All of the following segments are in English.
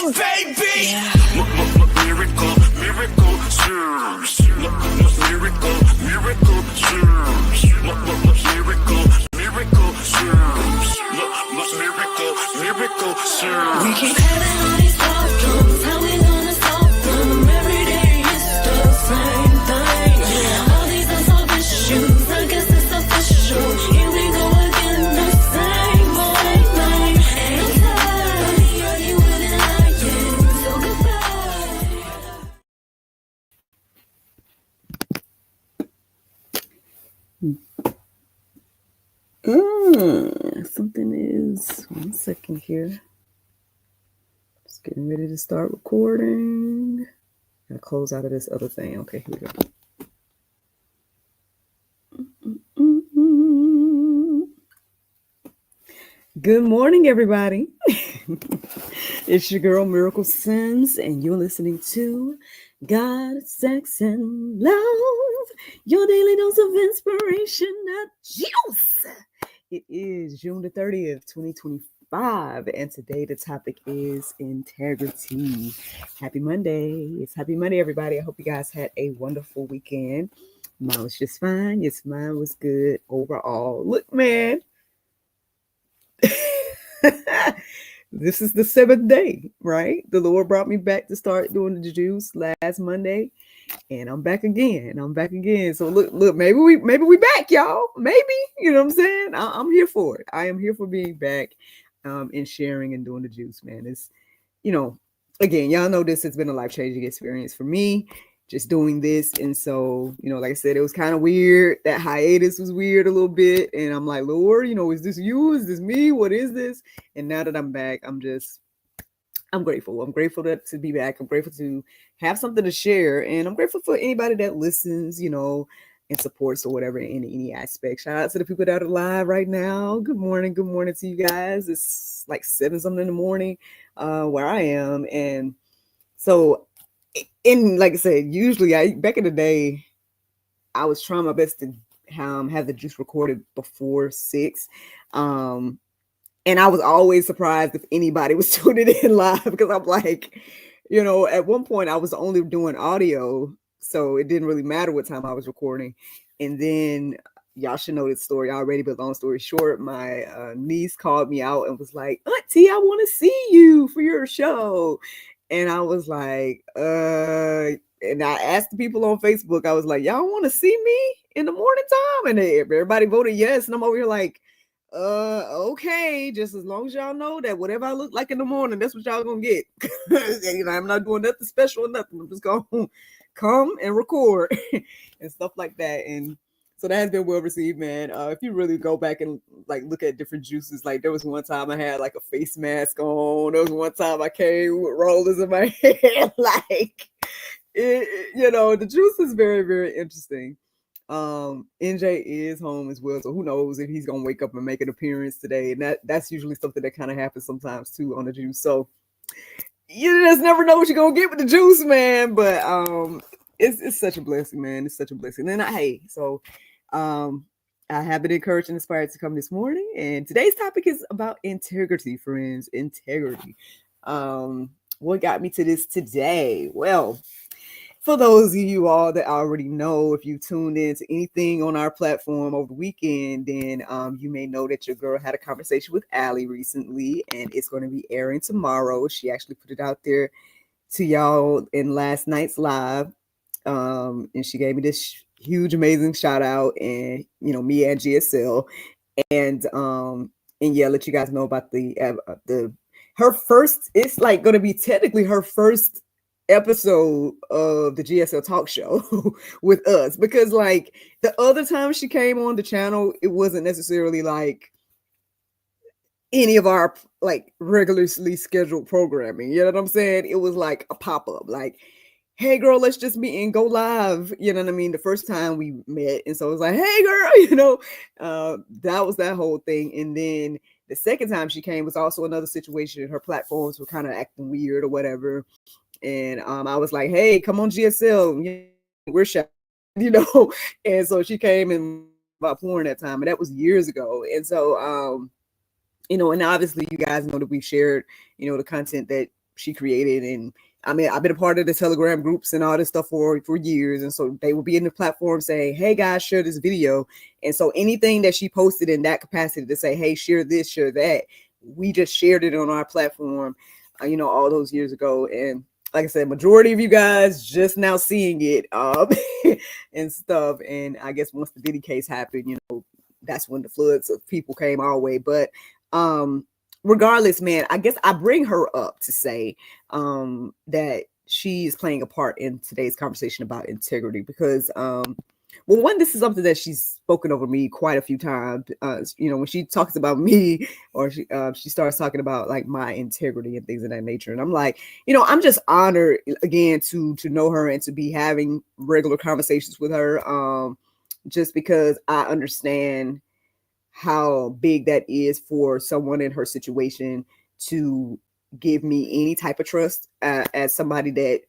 on, baby. Miracle, miracle, serves. Miracle, miracle, serves. Miracle, miracle, serves. Miracle, miracle, serves. We keep having all these problems. How we gonna solve them? Every day it's the same thing. Yeah. All these unsolved issues, I guess it's official. Here we go again, the same old thing. And I'm tired of the arguing and lying. So goodbye. Something is, 1 second here. Just getting ready to start recording. Gotta close out of this other thing. Okay, here we go. Good morning, everybody. It's your girl, Miracle Sims, and you're listening to God, Sex, and Love, your daily dose of inspiration, not juice. It is June the 30th, 2025, and today the topic is integrity. Happy Monday. It's Happy Monday, everybody. I hope you guys had a wonderful weekend. Mine was just fine. Yes, mine was good overall. Look, man. This is the 7th day, right? The Lord brought me back to start doing the juice last Monday, and I'm back again. So look, maybe we back, y'all. Maybe, you know what I'm saying? I'm here for it. I am here for being back, and sharing and doing the juice, man. It's, again, y'all know this has been a life-changing experience for me, just doing this. And so, like I said, it was kind of weird. That hiatus was weird a little bit. And I'm like, Lord, is this you? Is this me? What is this? And now that I'm back, I'm grateful. I'm grateful to be back. I'm grateful to have something to share. And I'm grateful for anybody that listens, and supports or whatever in any aspect. Shout out to the people that are live right now. Good morning. Good morning to you guys. It's like 7-something in the morning where I am. And so, like I said, usually back in the day, I was trying my best to have the juice recorded before 6. And I was always surprised if anybody was tuning in live, because I'm like, at one point I was only doing audio, so it didn't really matter what time I was recording. And then y'all should know this story already, but long story short, my niece called me out and was like, Auntie, I want to see you for your show. And I was like, and I asked the people on Facebook, I was like, y'all want to see me in the morning time? And everybody voted yes. And I'm over here like, okay, just as long as y'all know that whatever I look like in the morning, that's what y'all gonna get. I'm not doing nothing special or nothing. I'm just gonna come and record and stuff like that. And so that has been well received, man. If you really go back and like look at different juices, like there was one time I had like a face mask on. There was one time I came with rollers in my hair. Like, the juice is very, very interesting. NJ is home as well, so who knows if he's gonna wake up and make an appearance today. And that's usually something that kind of happens sometimes too on the juice. So you just never know what you're gonna get with the juice, man. But it's such a blessing, man. It's such a blessing. And I have been encouraged and inspired to come this morning. And today's topic is about integrity, friends. Integrity. What got me to this today? Well, for those of you all that already know, if you tuned into anything on our platform over the weekend, then you may know that your girl had a conversation with Allie recently, and it's going to be airing tomorrow. She actually put it out there to y'all in last night's live, and she gave me this huge, amazing shout out, and me and GSL, and yeah, let you guys know about her first. It's like going to be technically her first episode of the GSL talk show with us, because like the other time she came on the channel, it wasn't necessarily like any of our like regularly scheduled programming. You know what I'm saying? It was like a pop-up, like, hey girl, let's just meet and go live. You know what I mean? The first time we met. And so it was like, hey girl, that was that whole thing. And then the second time she came was also another situation. Her platforms were kind of acting weird or whatever. And I was like, hey, come on GSL, we're shy, and so she came and about porn that time, and that was years ago. And so, and obviously you guys know that we've shared, the content that she created. And I mean, I've been a part of the Telegram groups and all this stuff for years. And so they will be in the platform saying, hey guys, share this video. And so anything that she posted in that capacity to say, hey, share this, share that, we just shared it on our platform, all those years ago. And like I said, majority of you guys just now seeing it and stuff. And I guess once the Diddy case happened, that's when the floods of people came our way. But regardless, man, I guess I bring her up to say that she is playing a part in today's conversation about integrity because, well, one, this is something that she's spoken over me quite a few times. When she talks about me, or she starts talking about like my integrity and things of that nature. And I'm like, I'm just honored again to know her and to be having regular conversations with her, just because I understand how big that is for someone in her situation to give me any type of trust as somebody that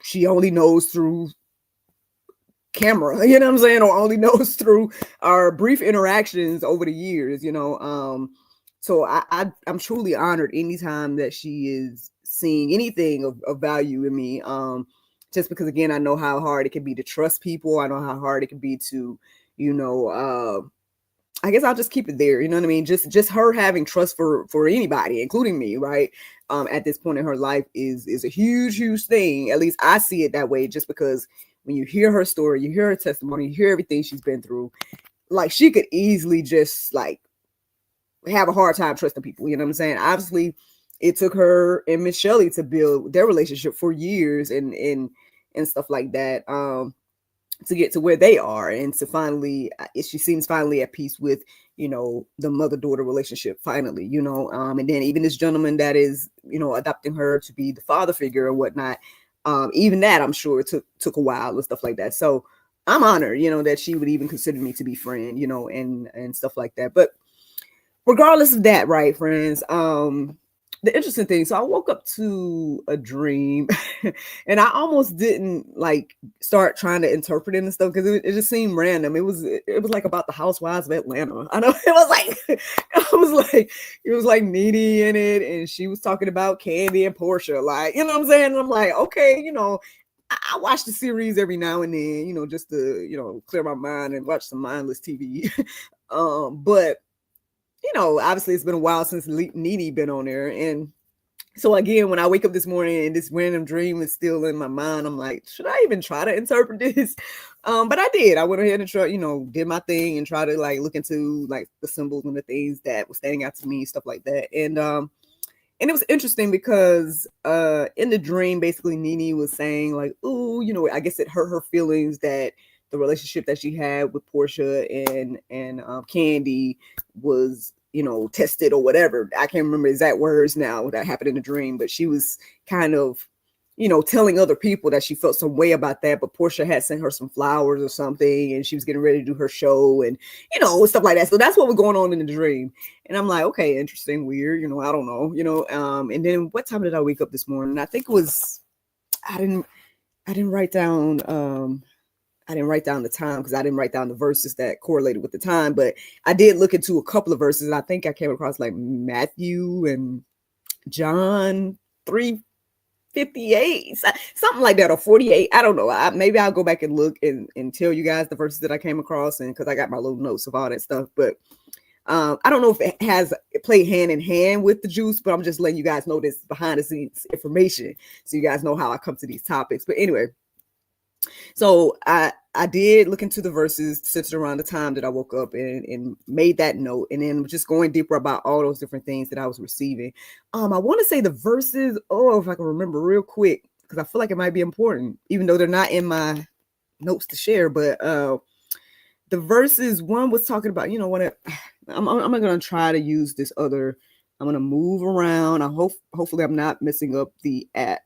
she only knows through camera, you know what I'm saying, or only knows through our brief interactions over the years, so I'm truly honored anytime that she is seeing anything of value in me, just because, again, I know how hard it can be to trust people. I know how hard it can be to, I guess I'll just keep it there. You know what I mean? Just her having trust for anybody, including me, right? At this point in her life is a huge, huge thing. At least I see it that way, just because when you hear her story, you hear her testimony, you hear everything she's been through, like she could easily just like have a hard time trusting people. You know what I'm saying? Obviously, it took her and Miss Shelley to build their relationship for years and stuff like that. To get to where they are, and to finally, she seems finally at peace with, the mother-daughter relationship finally, and then even this gentleman that is, adopting her to be the father figure or whatnot, even that I'm sure it took a while and stuff like that. So I'm honored, that she would even consider me to be friend, and stuff like that. But regardless of that, right, friends, the interesting thing, so I woke up to a dream and I almost didn't like start trying to interpret it and stuff because it just seemed random. It was like about the housewives of Atlanta. I know it was like Nene in it, and she was talking about Candy and Portia, like, you know what I'm saying? And I'm like, okay, I watch the series every now and then, just to, clear my mind and watch some mindless TV. But obviously it's been a while since Nene been on there. And so again, when I wake up this morning and this random dream is still in my mind, I'm like, should I even try to interpret this? But I did. I went ahead and tried, did my thing and try to like look into like the symbols and the things that were standing out to me, stuff like that. And it was interesting because in the dream, basically Nene was saying like, ooh, I guess it hurt her feelings that the relationship that she had with Portia and Candy was, tested or whatever. I can't remember exact words now that happened in the dream, but she was kind of, telling other people that she felt some way about that. But Portia had sent her some flowers or something, and she was getting ready to do her show and, stuff like that. So that's what was going on in the dream. And I'm like, okay, interesting, weird, I don't know, and then what time did I wake up this morning? I think it was, I didn't write down, the time because I didn't write down the verses that correlated with the time, but I did look into a couple of verses. And I think I came across like Matthew and John 3:58, something like that, or 48. I don't know. Maybe I'll go back and look and tell you guys the verses that I came across, and because I got my little notes of all that stuff. But I don't know if it played hand in hand with the juice, but I'm just letting you guys know this behind the scenes information so you guys know how I come to these topics. But anyway, so I did look into the verses centered around the time that I woke up and made that note, and then just going deeper about all those different things that I was receiving. I want to say the verses, if I can remember real quick, because I feel like it might be important, even though they're not in my notes to share. But the verses, one was talking about, when I'm going to try to use this other, I'm going to move around. Hopefully I'm not messing up the app.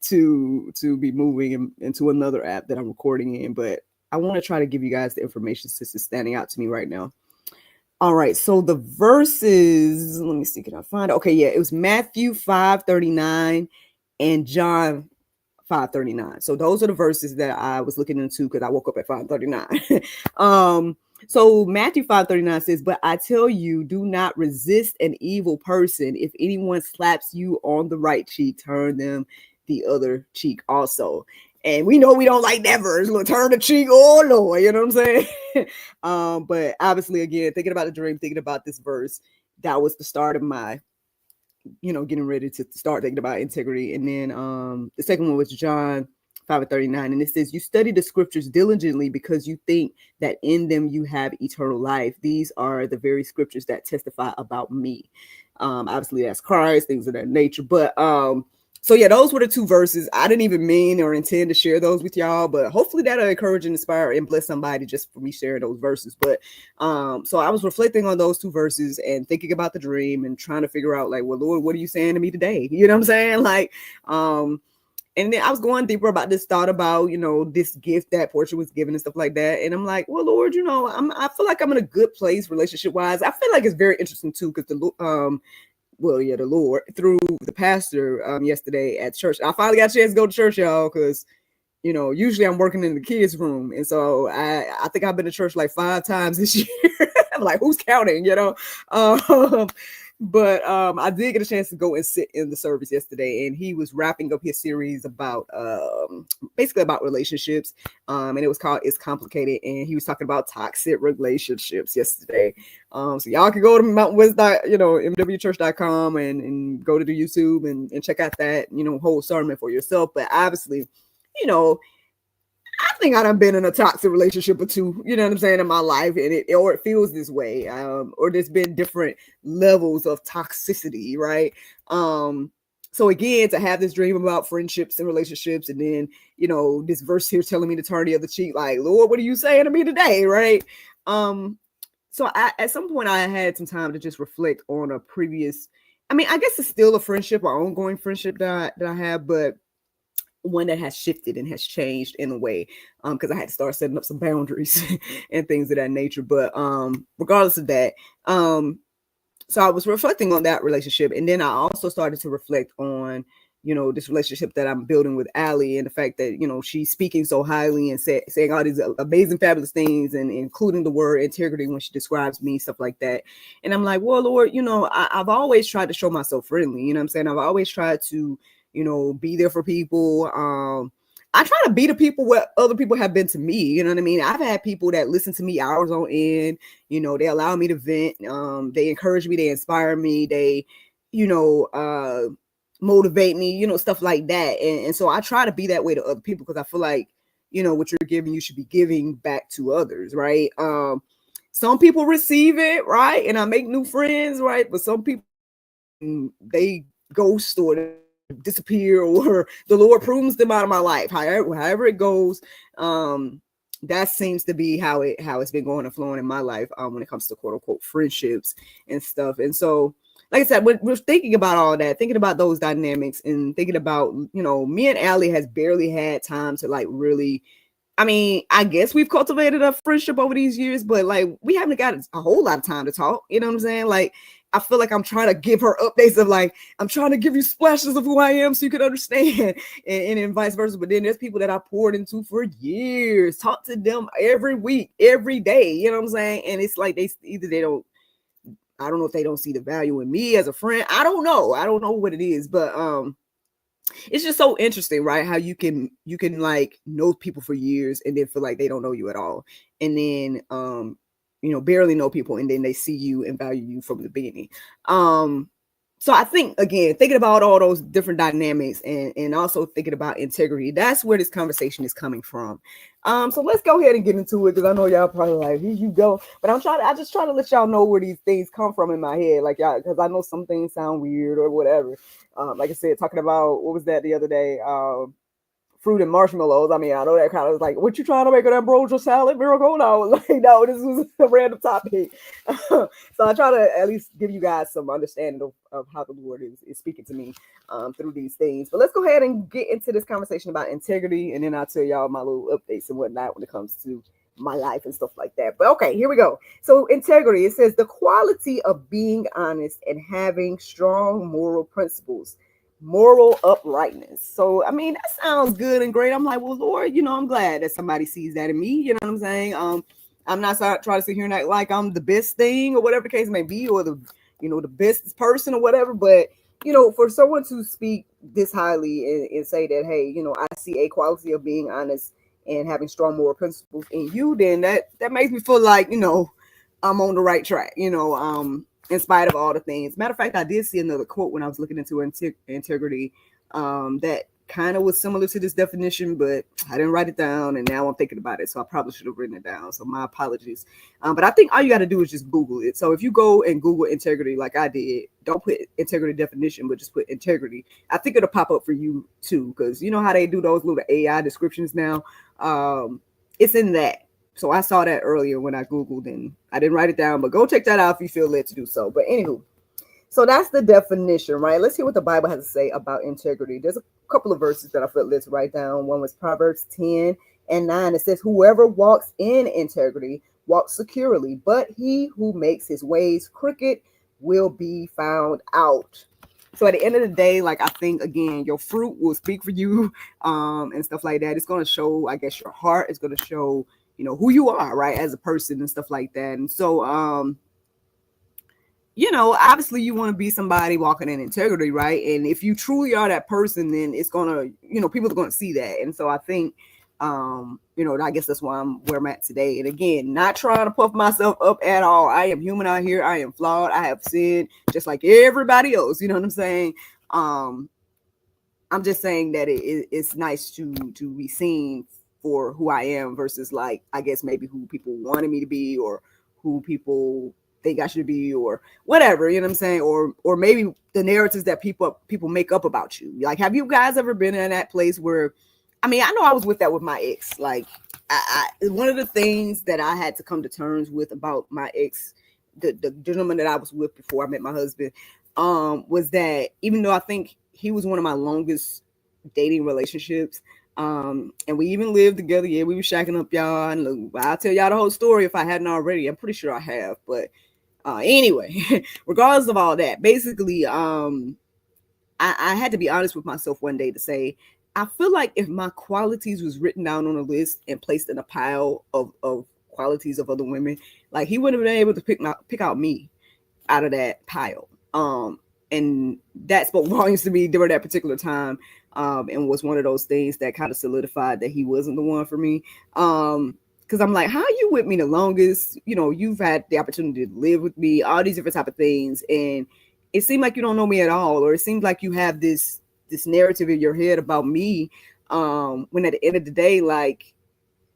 to be moving into another app that I'm recording in, but I want to try to give you guys the information since it's standing out to me right now. All right, so the verses, let me see, can I find it? Okay, yeah, it was Matthew 5:39 and John 5:39. So those are the verses that I was looking into because I woke up at 5:39. So Matthew 5:39 says, but I tell you, do not resist an evil person. If anyone slaps you on the right cheek, turn them the other cheek also. And we know we don't like that verse. Look, turn the cheek, oh Lord, you know what I'm saying? But obviously, again, thinking about the dream, thinking about this verse, that was the start of my, getting ready to start thinking about integrity. And then the second one was John 5:39, and it says, you study the scriptures diligently because you think that in them you have eternal life. These are the very scriptures that testify about me. Obviously that's Christ, things of that nature. But so yeah, those were the two verses. I didn't even mean or intend to share those with y'all, but hopefully that'll encourage and inspire and bless somebody just for me sharing those verses. But so I was reflecting on those two verses and thinking about the dream and trying to figure out, like, well, Lord, what are you saying to me today? You know what I'm saying? Like, and then I was going deeper about this thought about, this gift that Portia was given and stuff like that. And I'm like, well, Lord, I feel like I'm in a good place relationship wise. I feel like it's very interesting too, because the Lord, through the pastor yesterday at church. I finally got a chance to go to church, y'all, because usually I'm working in the kids' room. And so I think I've been to church like 5 times this year. I'm like, who's counting, But I did get a chance to go and sit in the service yesterday, and he was wrapping up his series about basically about relationships. And it was called It's Complicated, and he was talking about toxic relationships yesterday. So y'all can go to mwchurch.com and go to the YouTube and check out that, whole sermon for yourself. But obviously, I think I done been in a toxic relationship or two, you know what I'm saying, in my life, and it feels this way, or there's been different levels of toxicity, right? So again, to have this dream about friendships and relationships, and then this verse here telling me to turn the other cheek, like, Lord, what are you saying to me today, right? So at some point I had some time to just reflect on a previous, I guess it's still a friendship, or ongoing friendship that I have, but one that has shifted and has changed in a way, because I had to start setting up some boundaries and things of that nature. But regardless of that, so I was reflecting on that relationship, and then I also started to reflect on this relationship that I'm building with Allie, and the fact that she's speaking so highly and saying all these amazing, fabulous things, and including the word integrity when she describes me, stuff like that. And I'm like, well, Lord, I've always tried to show myself friendly. You know what I'm saying? I've always tried to be there for people. I try to be to people what other people have been to me. You know what I mean? I've had people that listen to me hours on end. They allow me to vent. They encourage me. They inspire me. They, motivate me, stuff like that. And so I try to be that way to other people, because I feel like, what you're giving, you should be giving back to others, right? Some people receive it, right? And I make new friends, right? But some people, they ghost or disappear, or the Lord prunes them out of my life. However it goes, that seems to be how it's been going and flowing in my life when it comes to quote unquote friendships and stuff. And so, like I said, we're thinking about all that, thinking about those dynamics, and thinking about, me and Allie has barely had time to like really, I guess we've cultivated a friendship over these years, but like we haven't got a whole lot of time to talk. You know what I'm saying? Like, I feel like I'm trying to give her updates of like, I'm trying to give you splashes of who I am so you can understand, and vice versa. But then there's people that I poured into for years, talk to them every week, every day. You know what I'm saying? And it's like I don't know if they don't see the value in me as a friend. I don't know what it is, but it's just so interesting, right? How you can like know people for years and then feel like they don't know you at all, and then barely know people, and then they see you and value you from the beginning. So I think, again, thinking about all those different dynamics, and also thinking about integrity, that's where this conversation is coming from. So let's go ahead and get into it, because I know y'all probably like, here you go. But I just try to let y'all know where these things come from in my head, like, y'all, because I know some things sound weird or whatever. Like I said, talking about, what was that the other day? Fruit and marshmallows. I know that kind of was like, what you trying to make an ambrosia salad, Miracle? No, I was like, no, this was a random topic. So I try to at least give you guys some understanding of how the Lord is speaking to me through these things. But let's go ahead and get into this conversation about integrity, and then I'll tell y'all my little updates and whatnot when it comes to my life and stuff like that. But okay, here we go. So integrity, it says the quality of being honest and having strong moral principles, moral uprightness. So that sounds good and great. I'm like, well, Lord, I'm glad that somebody sees that in me. You know what I'm saying? I'm not trying to sit here and act like I'm the best thing or whatever the case may be, or the best person or whatever. But for someone to speak this highly and say that, hey, I see a quality of being honest and having strong moral principles in you, then that makes me feel like I'm on the right track. In spite of all the things. Matter of fact, I did see another quote when I was looking into integrity that kind of was similar to this definition, but I didn't write it down, and now I'm thinking about it, so I probably should have written it down, so my apologies. But I think all you got to do is just Google it. So if you go and Google integrity like I did, don't put integrity definition, but just put integrity. I think it'll pop up for you too, because you know how they do those little AI descriptions now. It's in that. So I saw that earlier when I Googled, and I didn't write it down, but go check that out if you feel led to do so. But anywho, so that's the definition, right? Let's see what the Bible has to say about integrity. There's a couple of verses that I felt led to write down. One was Proverbs 10:9. It says, whoever walks in integrity walks securely, but he who makes his ways crooked will be found out. So at the end of the day, like, I think, again, your fruit will speak for you and stuff like that. It's going to show, I guess, your heart. It's going to show, who you are, right, as a person and stuff like that. And so, obviously you want to be somebody walking in integrity, right? And if you truly are that person, then it's going to, people are going to see that. And so I think, I guess that's why I'm where I'm at today. And again, not trying to puff myself up at all. I am human out here. I am flawed. I have sinned just like everybody else. You know what I'm saying? I'm just saying that it's nice to be seen for who I am versus, like, I guess maybe who people wanted me to be, or who people think I should be, or whatever, you know what I'm saying? Or maybe the narratives that people make up about you. Like, have you guys ever been in that place where, I mean, I know I was with that with my ex. Like, I one of the things that I had to come to terms with about my ex, the gentleman that I was with before I met my husband, was that even though I think he was one of my longest dating relationships, and we even lived together. Yeah, we were shacking up, y'all. And look, I'll tell y'all the whole story if I hadn't already. I'm pretty sure I have. But anyway, regardless of all that, basically, I had to be honest with myself one day to say, I feel like if my qualities was written down on a list and placed in a pile of qualities of other women, like, he wouldn't have been able to pick out me out of that pile. And that spoke volumes to me during that particular time. And was one of those things that kind of solidified that he wasn't the one for me. Because I'm like, how are you with me the longest? You've had the opportunity to live with me, all these different type of things. And it seemed like you don't know me at all. Or it seems like you have this narrative in your head about me. When at the end of the day, like,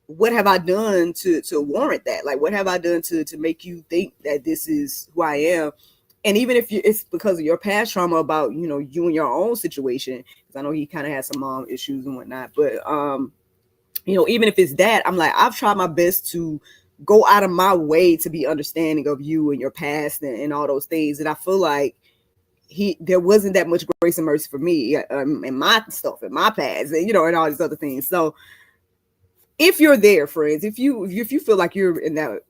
what have I done to warrant that? Like, what have I done to make you think that this is who I am? And even if it's because of your past trauma about, you and your own situation, because I know he kind of had some mom issues and whatnot. But, even if it's that, I'm like, I've tried my best to go out of my way to be understanding of you and your past and all those things. And I feel like there wasn't that much grace and mercy for me in my stuff, in my past, and all these other things. So if you're there, friends, if you feel like you're in that,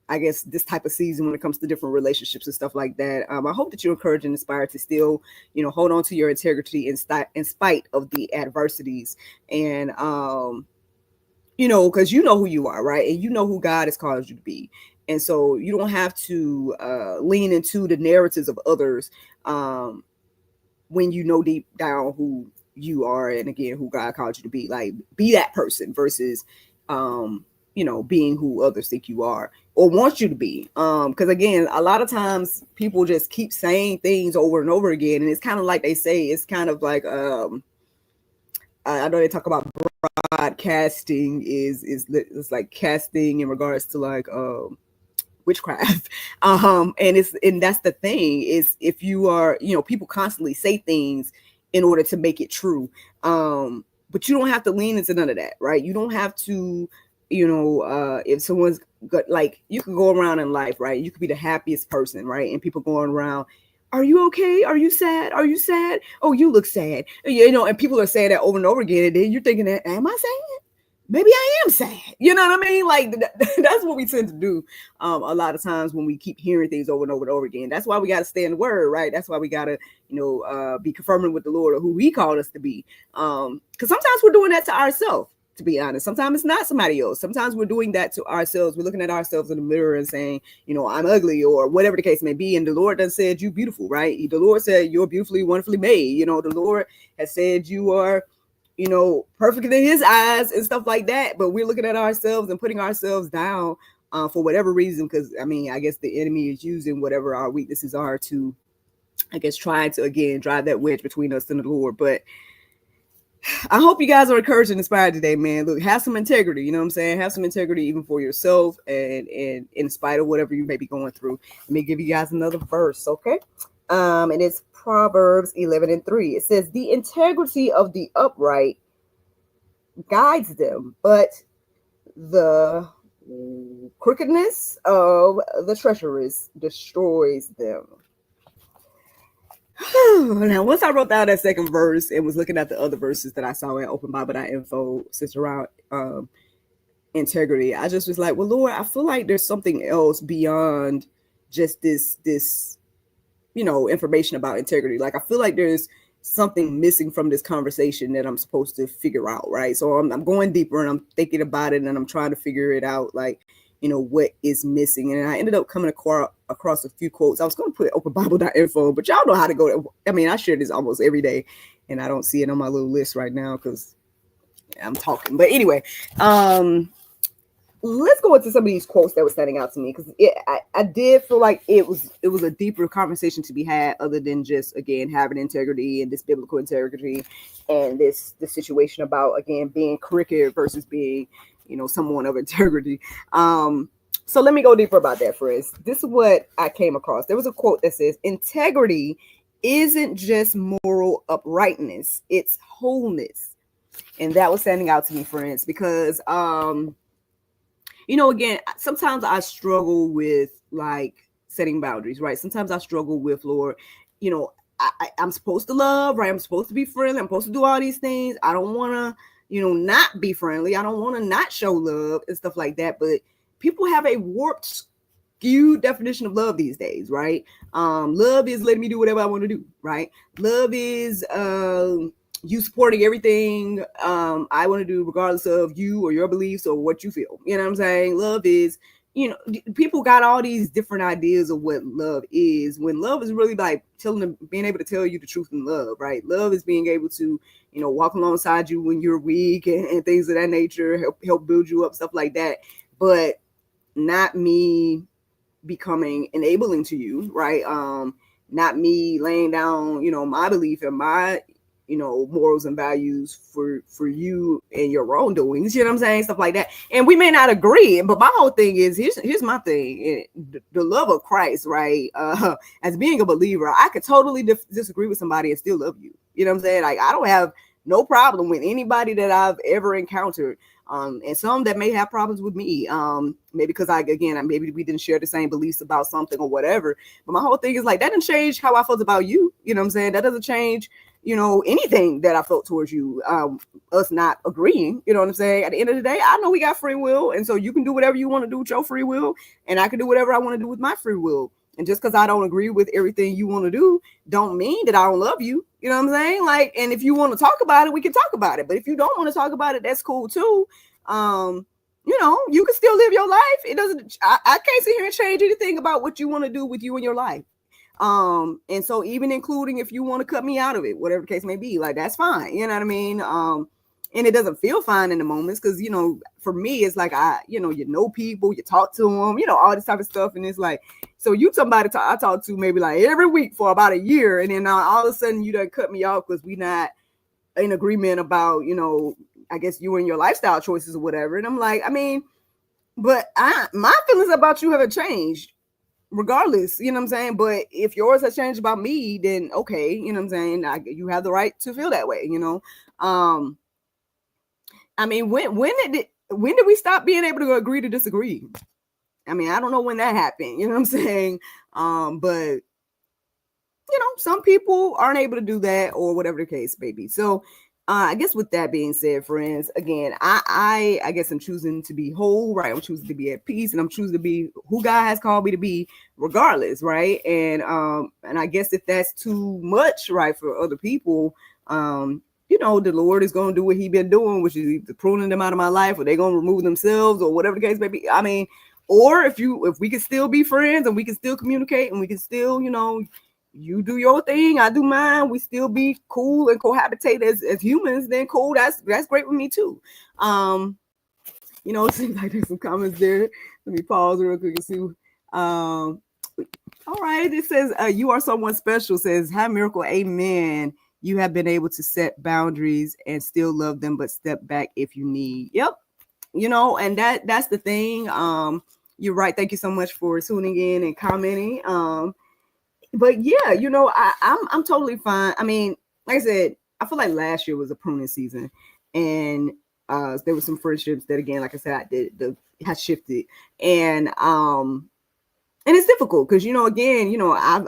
I guess this type of season when it comes to different relationships and stuff like that, I hope that you're encouraged and inspired to still, hold on to your integrity in spite of the adversities. And, because you know who you are, right? And you know who God has called you to be. And so you don't have to lean into the narratives of others when you know deep down who you are, and again, who God called you to be. Like, be that person versus being who others think you are or want you to be. Because again, a lot of times people just keep saying things over and over again, and it's kind of like they say, it's kind of like I know they talk about broadcasting is like casting in regards to like witchcraft. And that's the thing, is if you are, people constantly say things in order to make it true. But you don't have to lean into none of that, right? You don't have to, if someone's got, like, you can go around in life, right? You could be the happiest person, right? And people going around, are you okay? Are you sad? Are you sad? Oh, you look sad. And people are saying that over and over again. And then you're thinking, am I sad? Maybe I am sad. You know what I mean? Like, that's what we tend to do a lot of times when we keep hearing things over and over and over again. That's why we got to stay in the word, right? That's why we got to, be confirming with the Lord or who he called us to be. Because sometimes we're doing that to ourselves. to be honest. Sometimes it's not somebody else. Sometimes we're doing that to ourselves. We're looking at ourselves in the mirror and saying, I'm ugly, or whatever the case may be. And the Lord done said you beautiful, right? The Lord said you're beautifully, wonderfully made. The Lord has said you are, perfect in his eyes and stuff like that. But we're looking at ourselves and putting ourselves down for whatever reason. Because, I guess the enemy is using whatever our weaknesses are to, try to, again, drive that wedge between us and the Lord. But I hope you guys are encouraged and inspired today, man. Look, have some integrity, you know what I'm saying? Have some integrity even for yourself and in spite of whatever you may be going through. Let me give you guys another verse, okay? And it's Proverbs 11:3. It says, the integrity of the upright guides them, but the crookedness of the treacherous destroys them. Now, once I wrote down that second verse and was looking at the other verses that I saw at OpenBible.info, around integrity, I just was like, well, Lord, I feel like there's something else beyond just this information about integrity. Like, I feel like there's something missing from this conversation that I'm supposed to figure out, right? So I'm going deeper and I'm thinking about it and I'm trying to figure it out, like, what is missing. And I ended up coming across a few quotes. I was going to put OpenBible.info, but y'all know how to go. I share this almost every day and I don't see it on my little list right now because I'm talking. But anyway, let's go into some of these quotes that were standing out to me, because I did feel like it was a deeper conversation to be had, other than just, again, having integrity and this biblical integrity and this situation about, again, being crooked versus being, someone of integrity. So let me go deeper about that, friends. This is what I came across. There was a quote that says, integrity isn't just moral uprightness, it's wholeness. And that was standing out to me, friends, because again, sometimes I struggle with like setting boundaries, right? Sometimes I struggle with, Lord, I'm supposed to love, right? I'm supposed to be friendly. I'm supposed to do all these things. I don't want to, not be friendly. I don't want to not show love and stuff like that. But people have a warped, skewed definition of love these days, right? Love is letting me do whatever I want to do, right? Love is you supporting everything I want to do, regardless of you or your beliefs or what you feel. You know what I'm saying? Love is, people got all these different ideas of what love is, when love is really like being able to tell you the truth in love, right? Love is being able to, walk alongside you when you're weak and things of that nature, help build you up, stuff like that. But not me becoming enabling to you, right? Not me laying down, my belief and my, morals and values for you and your wrongdoings, you know what I'm saying? Stuff like that. And we may not agree, but my whole thing is, here's my thing. The love of Christ, right? As being a believer, I could totally disagree with somebody and still love you. You know what I'm saying? Like, I don't have no problem with anybody that I've ever encountered. And some that may have problems with me, maybe because maybe we didn't share the same beliefs about something or whatever. But my whole thing is like, that didn't change how I felt about you. You know what I'm saying? That doesn't change, anything that I felt towards you, us not agreeing. You know what I'm saying? At the end of the day, I know we got free will. And so you can do whatever you want to do with your free will. And I can do whatever I want to do with my free will. And just because I don't agree with everything you want to do, don't mean that I don't love you. You know what I'm saying? Like, and if you want to talk about it, we can talk about it. But if you don't want to talk about it, that's cool too. You can still live your life. It doesn't, I can't sit here and change anything about what you want to do with you in your life. And so even including if you want to cut me out of it, whatever the case may be, like, that's fine. You know what I mean? And it doesn't feel fine in the moments because, for me, it's like, you know people, you talk to them, all this type of stuff. And it's like, so you somebody I talk to maybe like every week for about a year. And then all of a sudden you done cut me off because we not in agreement about, I guess you and your lifestyle choices or whatever. And I'm like, but my feelings about you haven't changed regardless, you know what I'm saying? But if yours has changed about me, then okay, you know what I'm saying? You have the right to feel that way, when did we stop being able to agree to disagree? I don't know when that happened, you know what I'm saying? But some people aren't able to do that or whatever the case may be. So I guess with that being said, friends, again, I guess I'm choosing to be whole, right? I'm choosing to be at peace, and I'm choosing to be who God has called me to be regardless, right? And I guess if that's too much, right, for other people, the Lord is going to do what he been doing, which is either pruning them out of my life, or they're going to remove themselves, or whatever the case may be. I mean, or if we can still be friends and we can still communicate and we can still, you do your thing, I do mine, we still be cool and cohabitate as humans, then cool. That's great with me too. It seems like there's some comments there. Let me pause real quick and see. All right. It says, you are someone special, says, hi, Miracle. Amen. You have been able to set boundaries and still love them, but step back if you need. Yep. And that's the thing. You're right. Thank you so much for tuning in and commenting. But yeah, I'm totally fine. I mean, like I said, I feel like last year was a pruning season, and there were some friendships that, again, like I said, I shifted, and it's difficult because, again,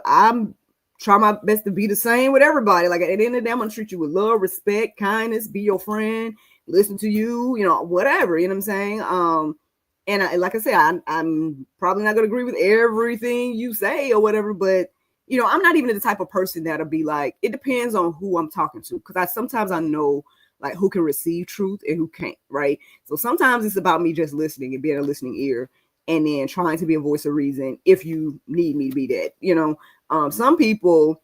I'm trying my best to be the same with everybody. Like, at the end of the day, I'm going to treat you with love, respect, kindness, be your friend, listen to you, whatever, you know what I'm saying? And like I said, I'm probably not going to agree with everything you say or whatever, but, I'm not even the type of person that'll be like, it depends on who I'm talking to. Because sometimes I know, like, who can receive truth and who can't, right? So sometimes it's about me just listening and being a listening ear, and then trying to be a voice of reason if you need me to be that. Some people,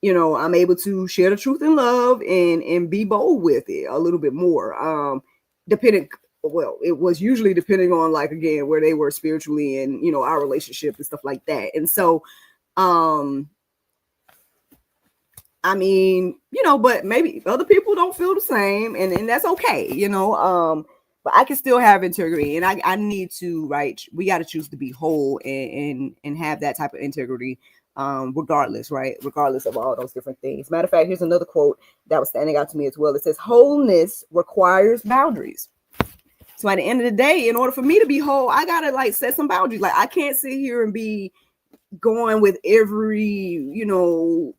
I'm able to share the truth in love and be bold with it a little bit more. It was usually depending on, like, again, where they were spiritually and, our relationship and stuff like that. And so, I mean, but maybe other people don't feel the same, and that's okay, but I can still have integrity, and I need to, right? We got to choose to be whole and have that type of integrity, regardless, right? Regardless of all those different things. Matter of fact, here's another quote that was standing out to me as well. It says, wholeness requires boundaries. So at the end of the day, in order for me to be whole, I got to, like, set some boundaries. Like, I can't sit here and be going with every,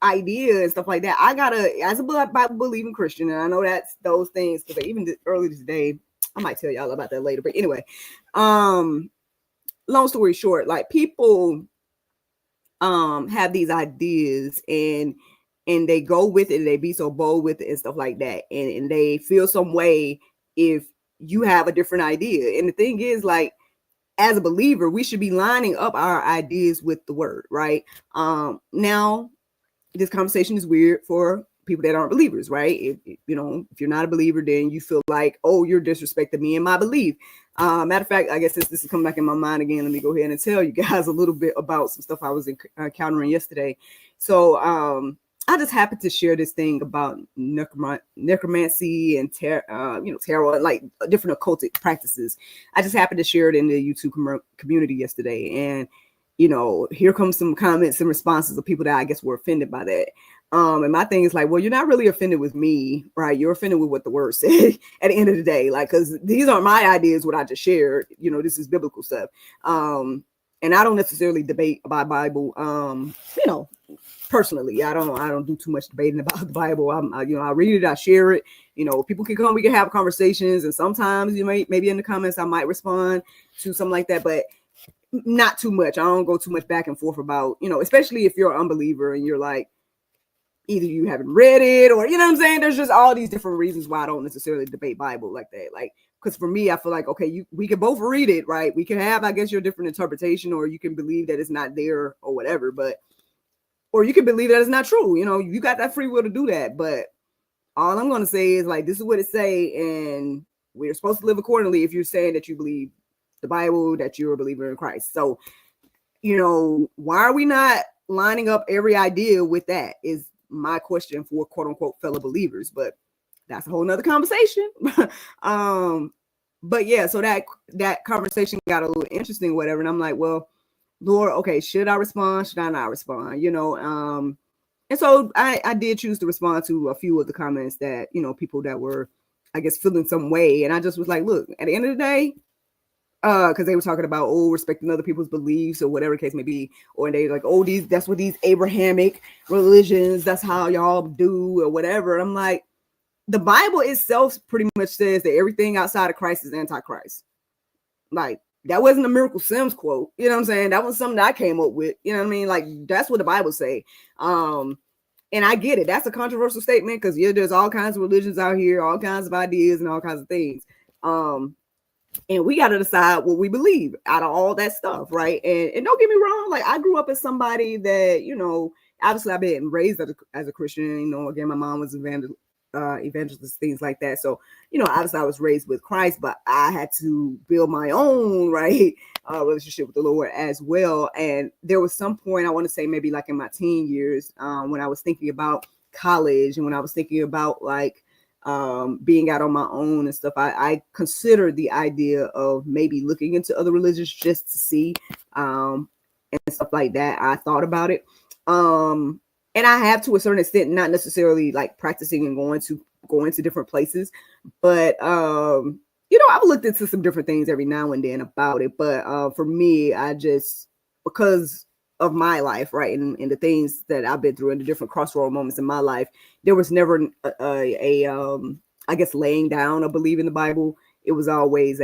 idea and stuff like that. I gotta, as a Bible believing Christian, and I know that's those things, because even earlier today, I might tell y'all about that later. But anyway, long story short, like, people have these ideas and they go with it, and they be so bold with it and stuff like that, and they feel some way if you have a different idea. And the thing is, like, as a believer, we should be lining up our ideas with the word, right? Now, this conversation is weird for people that aren't believers, right? If you're not a believer, then you feel like, oh, you're disrespecting me and my belief. Matter of fact, I guess this is coming back in my mind again, let me go ahead and tell you guys a little bit about some stuff I was encountering yesterday. So I just happened to share this thing about necromancy and tarot, and, like, different occultic practices. I just happened to share it in the YouTube community yesterday, and here comes some comments and responses of people that I guess were offended by that. And my thing is, like, well, you're not really offended with me, right? You're offended with what the word said at the end of the day, like, because these aren't my ideas, what I just shared. This is biblical stuff. And I don't necessarily debate about Bible. Personally, I don't do too much debating about the Bible. I read it, I share it. People can come, we can have conversations, and sometimes maybe in the comments I might respond to something like that, but not too much. I don't go too much back and forth about, especially if you're an unbeliever and you're like, either you haven't read it, or, what I'm saying? There's just all these different reasons why I don't necessarily debate Bible like that. Like, because for me, I feel like, okay, we can both read it, right? We can have, I guess, your different interpretation, or you can believe that it's not there or whatever, or you can believe that it's not true. You got that free will to do that. But all I'm going to say is, like, this is what it say, and we're supposed to live accordingly if you're saying that you believe the Bible, that you're a believer in Christ. So, why are we not lining up every idea with that is my question for quote unquote fellow believers. But that's a whole nother conversation. But yeah, so that conversation got a little interesting, whatever. And I'm like, well, Lord, okay, should I respond? Should I not respond? And so I did choose to respond to a few of the comments that, people that were, I guess, feeling some way. And I just was like, look, at the end of the day, because they were talking about, respecting other people's beliefs or whatever the case may be, or they like, that's what these Abrahamic religions, that's how y'all do or whatever. And I'm like, the Bible itself pretty much says that everything outside of Christ is antichrist. Like, that wasn't a Miracle Sims quote. You know what I'm saying? That was something that I came up with. You know what I mean? Like, that's what the Bible say. And I get it. That's a controversial statement because there's all kinds of religions out here, all kinds of ideas and all kinds of things. And we got to decide what we believe out of all that stuff, right? And don't get me wrong, like I grew up as somebody that, obviously I've been raised as a Christian. Again, my mom was evangelist, things like that. So, obviously I was raised with Christ, but I had to build my own, right, relationship with the Lord as well. And there was some point, I want to say maybe like in my teen years, when I was thinking about college and when I was thinking about like being out on my own and stuff, I considered the idea of maybe looking into other religions just to see and stuff like that. I thought about it. And I have to a certain extent, not necessarily like practicing and going to different places, but I've looked into some different things every now and then about it. But for me, I just, because of my life, right, and the things that I've been through and the different crossroad moments in my life, there was never I guess laying down a belief in the Bible. It was always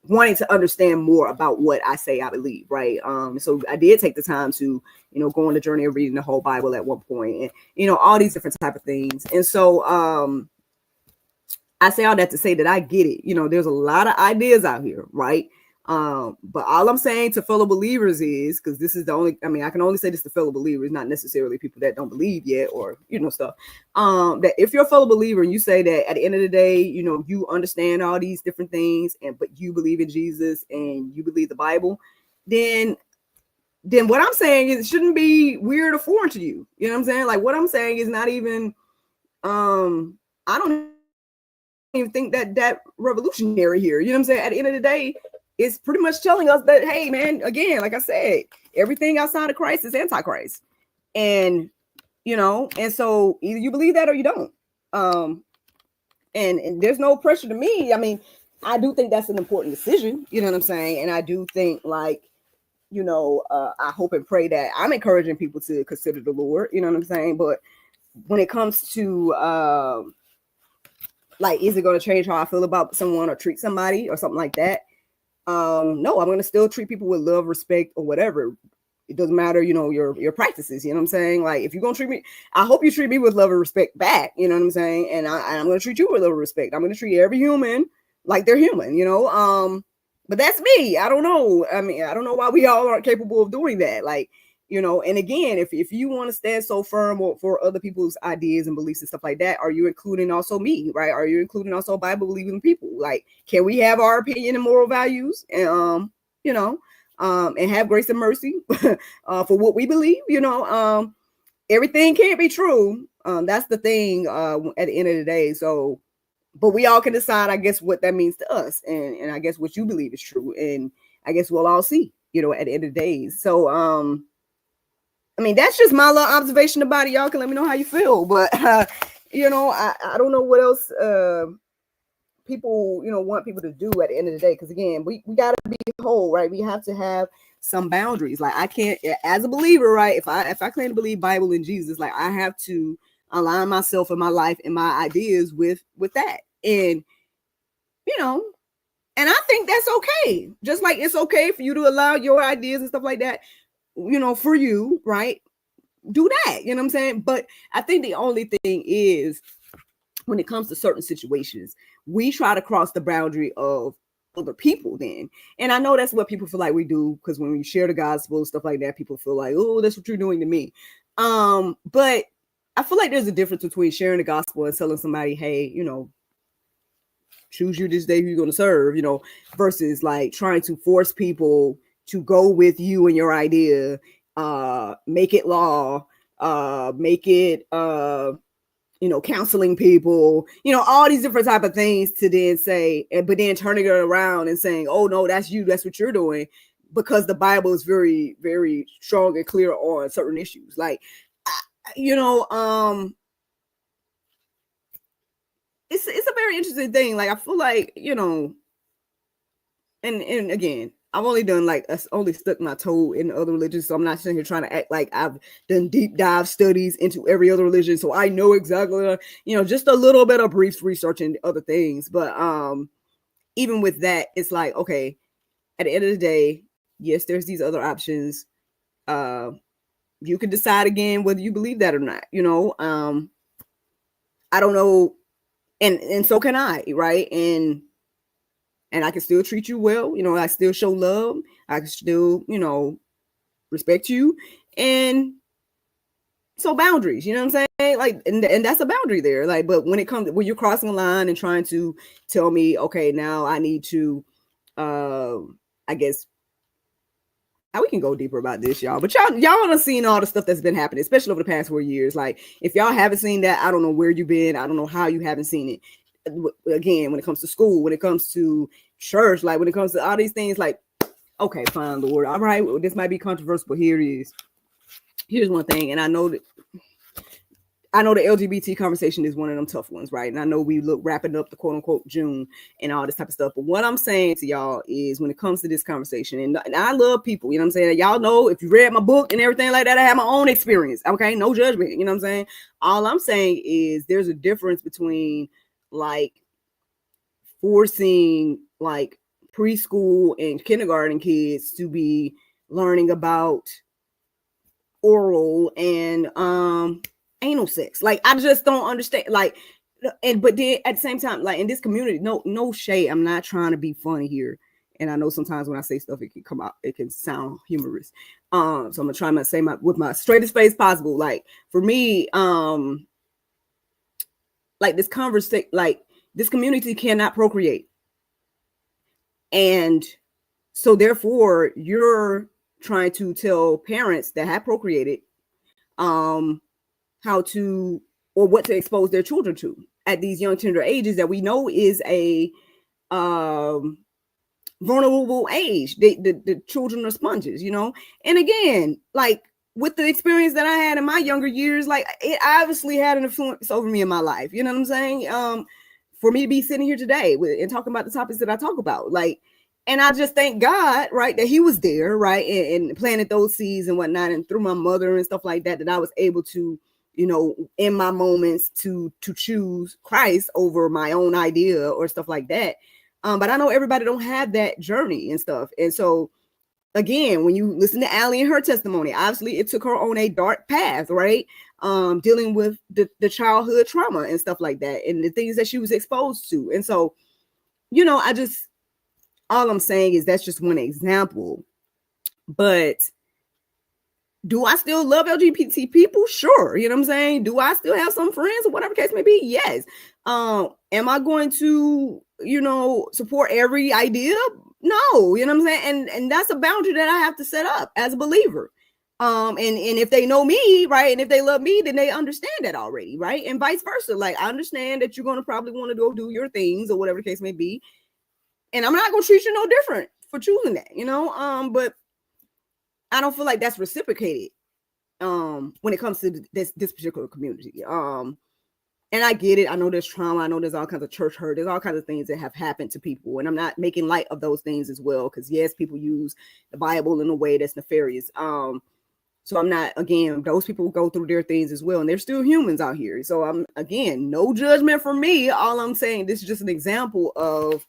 wanting to understand more about what I say I believe, right? So I did take the time to, go on the journey of reading the whole Bible at one point, and all these different type of things. And so I say all that to say that I get it. There's a lot of ideas out here, right? But all I'm saying to fellow believers is, because this is I can only say this to fellow believers, not necessarily people that don't believe yet or, stuff. That if you're a fellow believer and you say that at the end of the day, you understand all these different things but you believe in Jesus and you believe the Bible, then what I'm saying is it shouldn't be weird or foreign to you. You know what I'm saying? Like what I'm saying is not even, I don't even think that revolutionary here. You know what I'm saying? At the end of the day, it's pretty much telling us that, hey, man, again, like I said, everything outside of Christ is antichrist. And, and so either you believe that or you don't. And there's no pressure to me. I mean, I do think that's an important decision. You know what I'm saying? And I do think like, I hope and pray that I'm encouraging people to consider the Lord. You know what I'm saying? But when it comes to like, is it going to change how I feel about someone or treat somebody or something like that? No, I'm going to still treat people with love, respect, or whatever. It doesn't matter, your practices. You know what I'm saying? Like, if you're going to treat me, I hope you treat me with love and respect back. You know what I'm saying? And I'm going to treat you with love and respect. I'm going to treat every human like they're human, but that's me. I don't know. I mean, I don't know why we all aren't capable of doing that. Like, and again, if you want to stand so firm for other people's ideas and beliefs and stuff like that, are you including also me, right? Are you including also Bible believing people? Like, can we have our opinion and moral values and, and have grace and mercy for what we believe? Everything can't be true. That's the thing at the end of the day. So, but we all can decide, I guess, what that means to us. And I guess what you believe is true. And I guess we'll all see, at the end of the day. So, I mean, that's just my little observation about it. Y'all can let me know how you feel. But, I don't know what else people, want people to do at the end of the day. Because, again, we got to be whole, right? We have to have some boundaries. Like, I can't, as a believer, right, if I claim to believe Bible and Jesus, like, I have to align myself and my life and my ideas with that. And, and I think that's okay. Just like it's okay for you to allow your ideas and stuff like that, for you, right? Do that, you know what I'm saying? But I think the only thing is when it comes to certain situations, we try to cross the boundary of other people then. And I know that's what people feel like we do, because when we share the gospel, stuff like that, people feel like, oh, that's what you're doing to me. But I feel like there's a difference between sharing the gospel and telling somebody, hey, choose you this day who you're going to serve, versus like trying to force people to go with you and your idea, make it law, make it, counseling people, all these different type of things to then say, but then turning it around and saying, oh no, that's you, that's what you're doing, because the Bible is very, very strong and clear on certain issues. Like, it's a very interesting thing. Like, I feel like, and again, I've only done only stuck my toe in other religions. So I'm not sitting here trying to act like I've done deep dive studies into every other religion. So I know exactly, just a little bit of brief research and other things. But even with that, it's like, okay, at the end of the day, yes, there's these other options. you can decide again whether you believe that or not. I don't know, and so can I, right? And I can still treat you well. I still show love. I can still, respect you. And so boundaries, you know what I'm saying? Like, and that's a boundary there. Like, but when you're crossing a line and trying to tell me, okay, now I need to, I guess, we can go deeper about this, y'all. But y'all have seen all the stuff that's been happening, especially over the past 4 years. Like, if y'all haven't seen that, I don't know where you've been. I don't know how you haven't seen it. Again, when it comes to school, when it comes to church, like when it comes to all these things, like, okay, fine, Lord. All right, well, this might be controversial, but here it is. Here's one thing, and I know the LGBT conversation is one of them tough ones, right? And I know we look wrapping up the quote unquote June and all this type of stuff. But what I'm saying to y'all is, when it comes to this conversation, and I love people, you know what I'm saying? Y'all know, if you read my book and everything like that, I have my own experience. Okay, no judgment, you know what I'm saying? All I'm saying is there's a difference between like forcing like preschool and kindergarten kids to be learning about oral and anal sex. Like, I just don't understand. Like, but then at the same time, like in this community, no shade. I'm not trying to be funny here. And I know sometimes when I say stuff, it can come out, it can sound humorous. So I'm gonna try to say with my straightest face possible. Like, for me, like this conversation, like this community cannot procreate. And so therefore you're trying to tell parents that have procreated, how to, or what to expose their children to at these young tender ages that we know is a vulnerable age. The children are sponges, and again, like with the experience that I had in my younger years, like it obviously had an influence over me in my life, you know what I'm saying? For me to be sitting here today and talking about the topics that I talk about, like, and I just thank God, right, that he was there, right, and planted those seeds and whatnot, and through my mother and stuff like that, that I was able to, in my moments to choose Christ over my own idea or stuff like that. But I know everybody don't have that journey and stuff. And so, again, when you listen to Allie and her testimony, obviously it took her on a dark path, right? Dealing with the childhood trauma and stuff like that, and the things that she was exposed to. And so, all I'm saying is that's just one example. But do I still love LGBT people? Sure. You know what I'm saying? Do I still have some friends or whatever case may be? Yes. Am I going to, support every idea? No. You know what I'm saying? And that's a boundary that I have to set up as a believer. And if they know me, right, and if they love me, then they understand that already, right? And vice versa. Like, I understand that you're going to probably want to go do your things or whatever the case may be. And I'm not going to treat you no different for choosing that, but I don't feel like that's reciprocated when it comes to this particular community. And I get it. I know there's trauma. I know there's all kinds of church hurt. There's all kinds of things that have happened to people. And I'm not making light of those things as well, because yes, people use the Bible in a way that's nefarious. So I'm not, again, those people go through their things as well, and they're still humans out here. So I'm, again, no judgment from me. All I'm saying, this is just an example of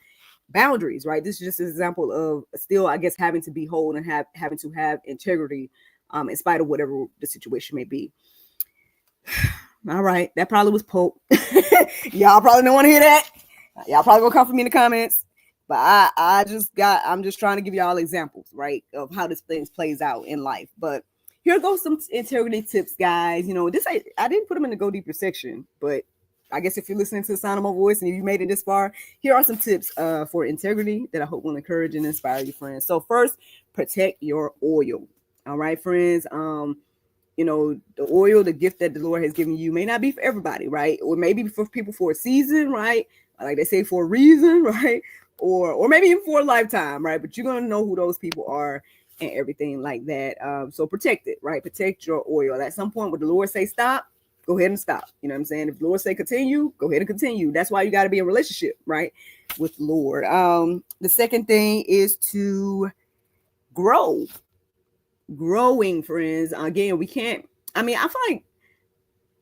boundaries, right? This is just an example of still, I guess, having to be whole and having to have integrity in spite of whatever the situation may be. All right, that probably was Pope. Y'all probably don't want to hear that. Y'all probably gonna come for me in the comments, but I'm just trying to give y'all examples, right, of how this thing plays out in life. But here goes some integrity tips, guys. I didn't put them in the go deeper section, but I guess if you're listening to the sound of my voice and you made it this far, here are some tips for integrity that I hope will encourage and inspire you, friends. So first, protect your oil. All right, friends. The oil, the gift that the Lord has given you, may not be for everybody, right? Or maybe for people for a season, right? Like they say, for a reason, right? Or maybe even for a lifetime, right? But you're going to know who those people are and everything like that. So protect it, right? Protect your oil. At some point, when the Lord say stop, go ahead and stop. You know what I'm saying? If the Lord say continue, go ahead and continue. That's why you got to be in a relationship, right, with the Lord. The second thing is to grow. Growing, friends. Again, we can't. I mean, I feel like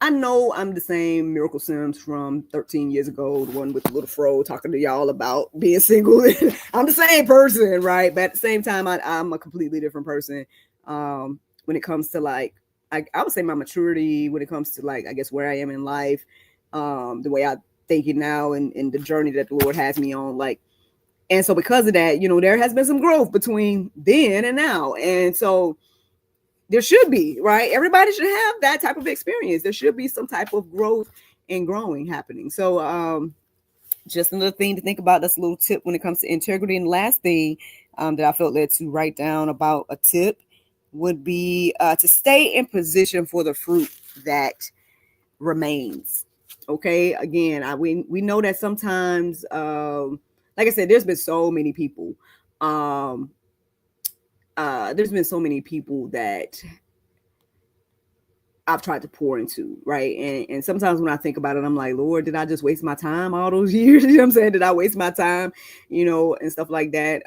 I know I'm the same Miracle Sims from 13 years ago, the one with the little fro talking to y'all about being single. I'm the same person, right? But at the same time, I'm a completely different person when it comes to like I would say my maturity when it comes to like, I guess where I am in life, the way I think it now and the journey that the Lord has me on, like, and so because of that, there has been some growth between then and now. And so there should be, right? Everybody should have that type of experience. There should be some type of growth and growing happening. So just another thing to think about. That's a little tip when it comes to integrity. And the last thing that I felt led to write down about a tip would be to stay in position for the fruit that remains. Okay, again, we know that sometimes, like I said, there's been so many people. There's been so many people that I've tried to pour into, right? And sometimes when I think about it, I'm like, Lord, did I just waste my time all those years? You know what I'm saying? Did I waste my time, and stuff like that?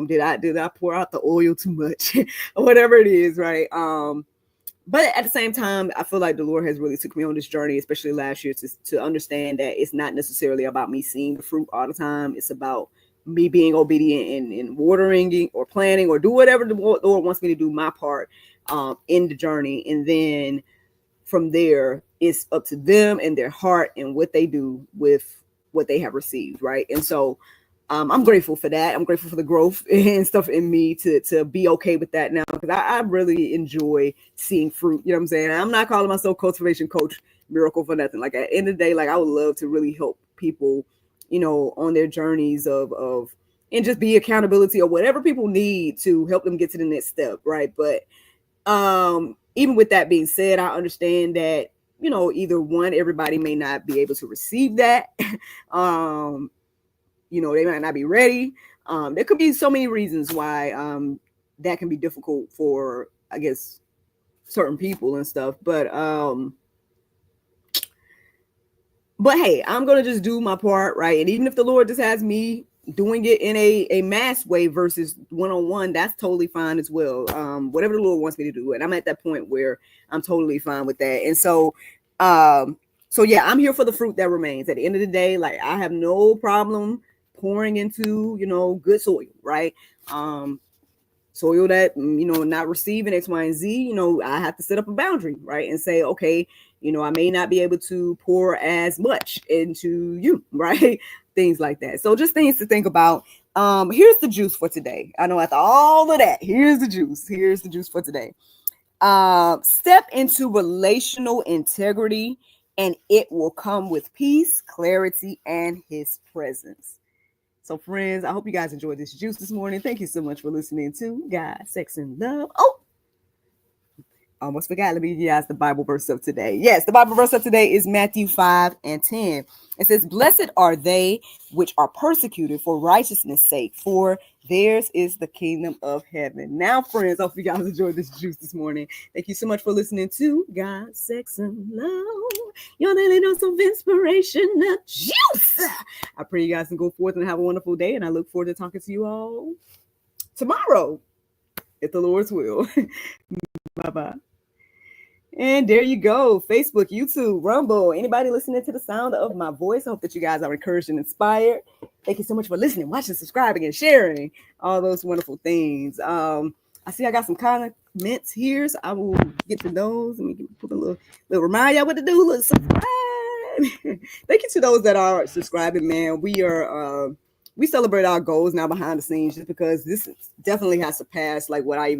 Did I pour out the oil too much? Or whatever it is, right? But at the same time, I feel like the Lord has really took me on this journey, especially last year, to understand that it's not necessarily about me seeing the fruit all the time. It's about me being obedient and watering or planting or do whatever the Lord wants me to do, my part in the journey. And then from there, it's up to them and their heart and what they do with what they have received, right? And so I'm grateful for that. I'm grateful for the growth and stuff in me to be okay with that now, because I really enjoy seeing fruit. You know what I'm saying? I'm not calling myself cultivation coach miracle for nothing. Like at the end of the day, like I would love to really help people, on their journeys of and just be accountability or whatever people need to help them get to the next step, right? But even with that being said, I understand that, either one, everybody may not be able to receive that. They might not be ready. There could be so many reasons why that can be difficult for, I guess, certain people and stuff. But hey, I'm going to just do my part, right? And even if the Lord just has me doing it in a mass way versus one-on-one, that's totally fine as well. Whatever the Lord wants me to do. And I'm at that point where I'm totally fine with that. And so yeah, I'm here for the fruit that remains. At the end of the day, like I have no problem pouring into, good soil, right? Soil that, not receiving X, Y, and Z, I have to set up a boundary, right? And say, okay, I may not be able to pour as much into you, right? Things like that. So just things to think about. Here's the juice for today. I know after all of that, here's the juice. Here's the juice for today. Step into relational integrity, and it will come with peace, clarity, and his presence. So friends, I hope you guys enjoyed this juice this morning. Thank you so much for listening to God, Sex, and Love. Oh, almost forgot. Let me give you guys the Bible verse of today. Yes, the Bible verse of today is Matthew 5:10. It says, "Blessed are they which are persecuted for righteousness' sake, for theirs is the kingdom of heaven." Now, friends, I hope you guys enjoyed this juice this morning. Thank you so much for listening to God, Sex, and Love, your daily dose of inspiration, juice. I pray you guys can go forth and have a wonderful day, and I look forward to talking to you all tomorrow, if the Lord's will. Bye-bye. And there you go. Facebook, YouTube, Rumble. Anybody listening to the sound of my voice, I hope that you guys are encouraged and inspired. Thank you so much for listening, watching, subscribing, and sharing all those wonderful things. I see I got some comments here, so I will get to those. Let me put a little remind y'all what to do. Look, subscribe. Thank you to those that are subscribing, man. We celebrate our goals now behind the scenes, just because this definitely has surpassed like what I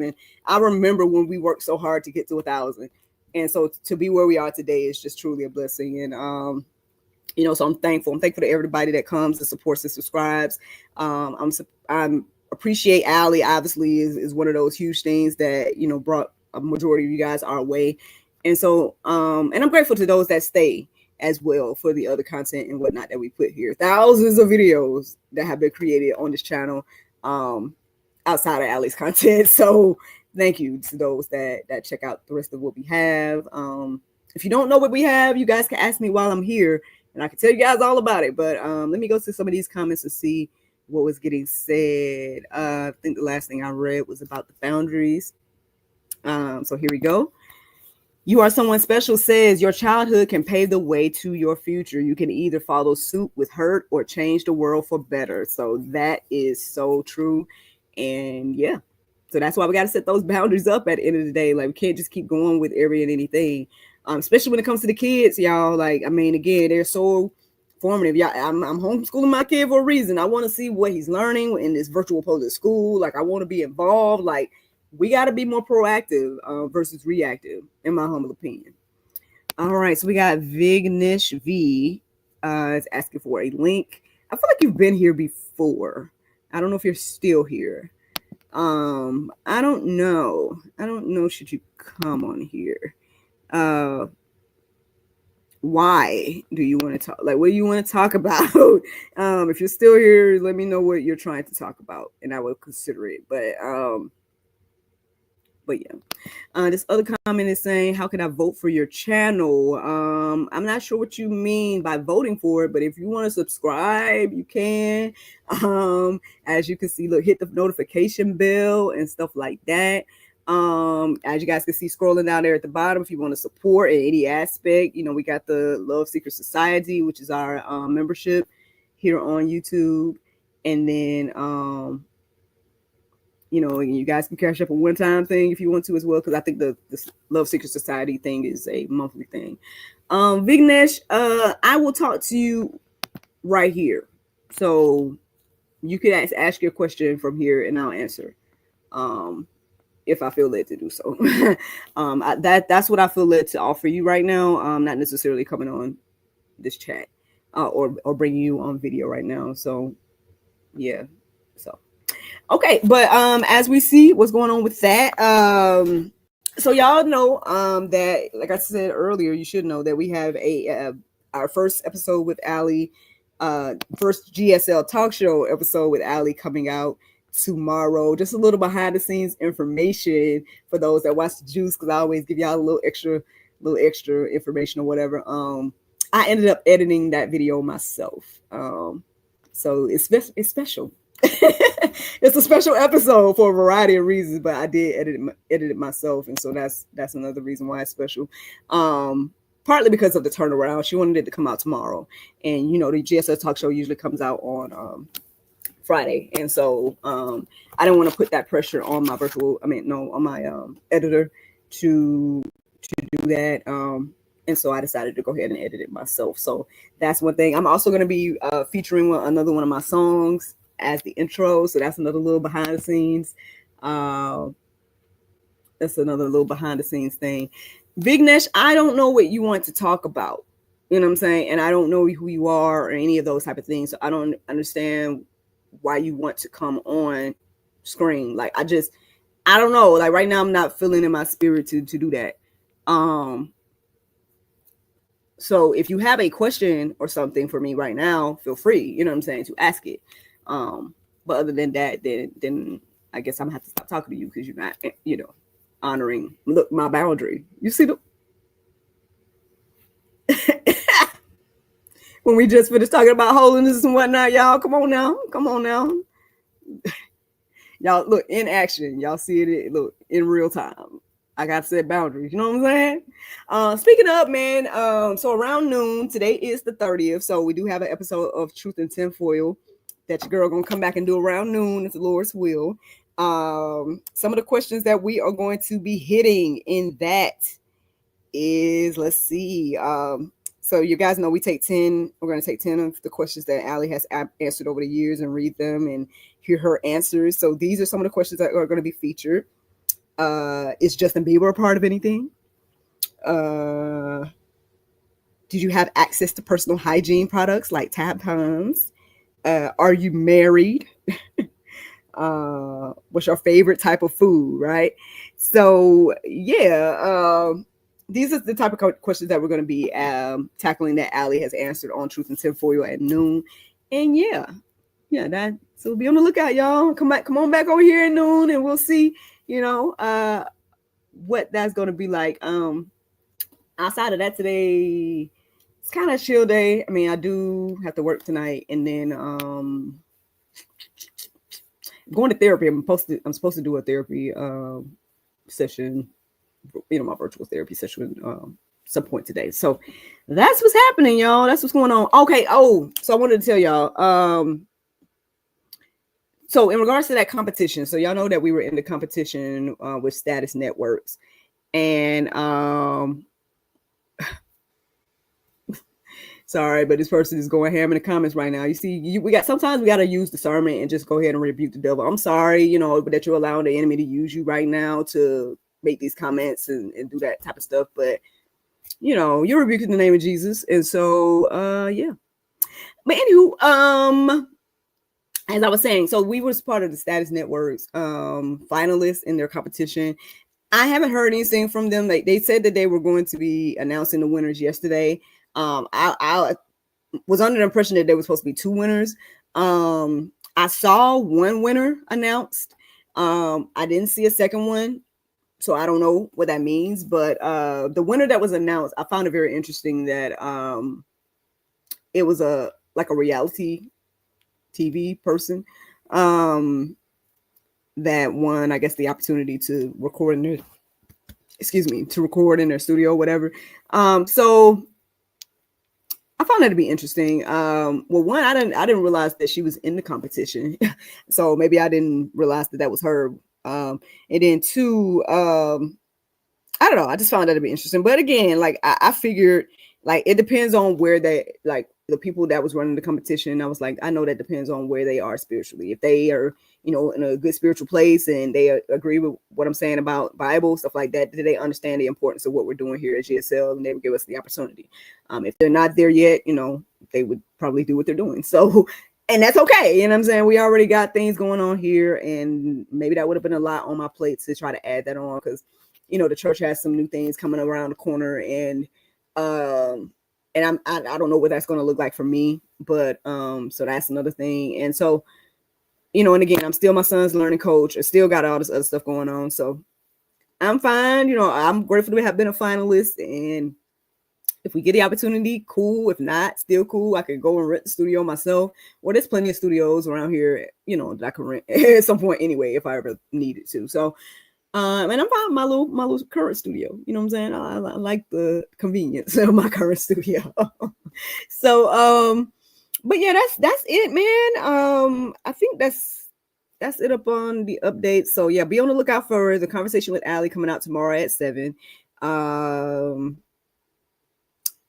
remember when we worked so hard to get to 1,000. And so to be where we are today is just truly a blessing. And, so I'm thankful. I'm thankful to everybody that comes and supports and subscribes. I'm appreciate Allie, obviously, is one of those huge things that, brought a majority of you guys our way. And so, and I'm grateful to those that stay as well for the other content and whatnot that we put here. Thousands of videos that have been created on this channel outside of Allie's content. So thank you to those that check out the rest of what we have. If you don't know what we have, you guys can ask me while I'm here, and I can tell you guys all about it. But let me go to some of these comments and see what was getting said. I think the last thing I read was about the boundaries. So here we go. "You are someone special" says, "Your childhood can pave the way to your future. You can either follow suit with hurt or change the world for better." So that is so true. And yeah, So that's why we got to set those boundaries up at the end of the day. Like, we can't just keep going with every and anything, especially when it comes to the kids, y'all. Like, I mean, again, they're so formative. Y'all, I'm homeschooling my kid for a reason. I want to see what he's learning in this virtual public school. Like, I want to be involved. Like, we got to be more proactive versus reactive, in my humble opinion. All right, so we got Vignesh V is asking for a link. I feel like you've been here before. I don't know if you're still here. I don't know. Should you come on here? Why do you want to talk? Like, what do you want to talk about? If you're still here, let me know what you're trying to talk about, and I will consider it. But yeah. This other comment is saying, how can I vote for your channel? I'm not sure what you mean by voting for it, but if you want to subscribe, you can. As you can see, look, hit the notification bell and stuff like that. As you guys can see scrolling down there at the bottom, if you want to support in any aspect, we got the Love Seeker Society, which is our membership here on YouTube. And then you guys can cash up a one-time thing if you want to as well, because I think the Love Seeker Society thing is a monthly thing. Vignesh, I will talk to you right here. So you can ask your question from here and I'll answer. If I feel led to do so. That's what I feel led to offer you right now. Not necessarily coming on this chat or bringing you on video right now. So yeah. So okay, but as we see what's going on with that, so y'all know that, like I said earlier, you should know that we have our first episode with Allie, first GSL talk show episode with Allie coming out tomorrow. Just a little behind the scenes information for those that watch the Juice, because I always give y'all a little extra information or whatever. I ended up editing that video myself, so it's special. It's a special episode for a variety of reasons, but I did edit it myself, and so that's another reason why it's special. Partly because of the turnaround. She wanted it to come out tomorrow, and the GSL talk show usually comes out on Friday, and so I didn't want to put that pressure on my on my editor to do that. And so I decided to go ahead and edit it myself. So that's one thing. I'm also going to be featuring another one of my songs as the intro. So that's another little behind the scenes. That's another little behind the scenes thing. Vignesh, I don't know what you want to talk about. You know what I'm saying? And I don't know who you are or any of those type of things. So I don't understand why you want to come on screen. Like, I don't know. Like, right now I'm not feeling in my spirit to do that. So if you have a question or something for me right now, feel free, you know what I'm saying, to ask it. But other than that, then I guess I'm gonna have to stop talking to you because you're not, honoring my boundary. You see when we just finished talking about holiness and whatnot, y'all, come on now. Y'all look in action. Y'all see it look in real time. I got to set boundaries. You know what I'm saying? Speaking of, man, so around noon, today is the 30th. So we do have an episode of Truth and Tinfoil that your girl going to come back and do around noon, if the Lord's will. Some of the questions that we are going to be hitting in that is, let's see. So you guys know we're going to take 10 of the questions that Allie has answered over the years and read them and hear her answers. So these are some of the questions that are going to be featured. Is Justin Bieber a part of anything? Did you have access to personal hygiene products like tampons? Are you married? What's your favorite type of food, right? So yeah, these are the type of questions that we're going to be tackling that Allie has answered on Truth and Tinfoil at noon. And yeah, so be on the lookout, y'all. Come on back over here at noon, and we'll see, what that's going to be like. Outside of that, today it's kind of a chill day. I mean, I do have to work tonight, and then going to therapy. I'm supposed to do a therapy session, my virtual therapy session some point today. So that's what's happening, y'all. That's what's going on. Okay. Oh, so I wanted to tell y'all. So in regards to that competition, so y'all know that we were in the competition with Status Networks, and sorry, but this person is going ham in the comments right now. You see, sometimes we got to use discernment and just go ahead and rebuke the devil. I'm sorry, that you're allowing the enemy to use you right now to make these comments and do that type of stuff. But you're rebuking the name of Jesus, and so yeah. But anywho, as I was saying, so we was part of the Status Networks finalists in their competition. I haven't heard anything from them. Like, they said that they were going to be announcing the winners yesterday. I was under the impression that there was supposed to be 2 winners. I saw 1 winner announced. I didn't see a second one, so I don't know what that means. But the winner that was announced, I found it very interesting that it was a reality TV person that won, I guess, the opportunity to record in their studio, whatever. So I found that to be interesting. Well, one, I didn't realize that she was in the competition, so maybe I didn't realize that was her. And then 2, I don't know. I just found that to be interesting. But again, like I figured, like it depends on where they, like the people that was running the competition. I was like, I know that depends on where they are spiritually. If they are, in a good spiritual place and they agree with what I'm saying about Bible, stuff like that, do they understand the importance of what we're doing here at GSL, and they would give us the opportunity. If they're not there yet, they would probably do what they're doing. So, and that's okay. You know what I'm saying? We already got things going on here, and maybe that would have been a lot on my plate to try to add that on, because the church has some new things coming around the corner, and I don't know what that's going to look like for me, but so that's another thing. And so, and again, I'm still my son's learning coach. I still got all this other stuff going on, so I'm fine. I'm grateful to have been a finalist, and if we get the opportunity, cool. If not, still cool. I could go and rent the studio myself. Well, there's plenty of studios around here, that I can rent at some point anyway, if I ever needed to. So, and I'm fine with my little current studio. You know what I'm saying? I like the convenience of my current studio. So, but yeah, that's it, man. I think that's it up on the update. So yeah, be on the lookout for the conversation with Allie coming out tomorrow at 7.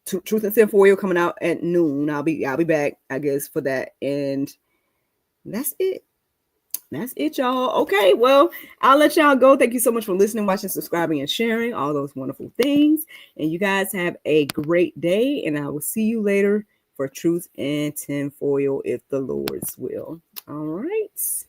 Truth and Tinfoil coming out at noon. I'll be back, I guess, for that. And that's it. That's it, y'all. Okay, well, I'll let y'all go. Thank you so much for listening, watching, subscribing, and sharing all those wonderful things. And you guys have a great day. And I will see you later for Truth and Tinfoil, if the Lord's will. All right.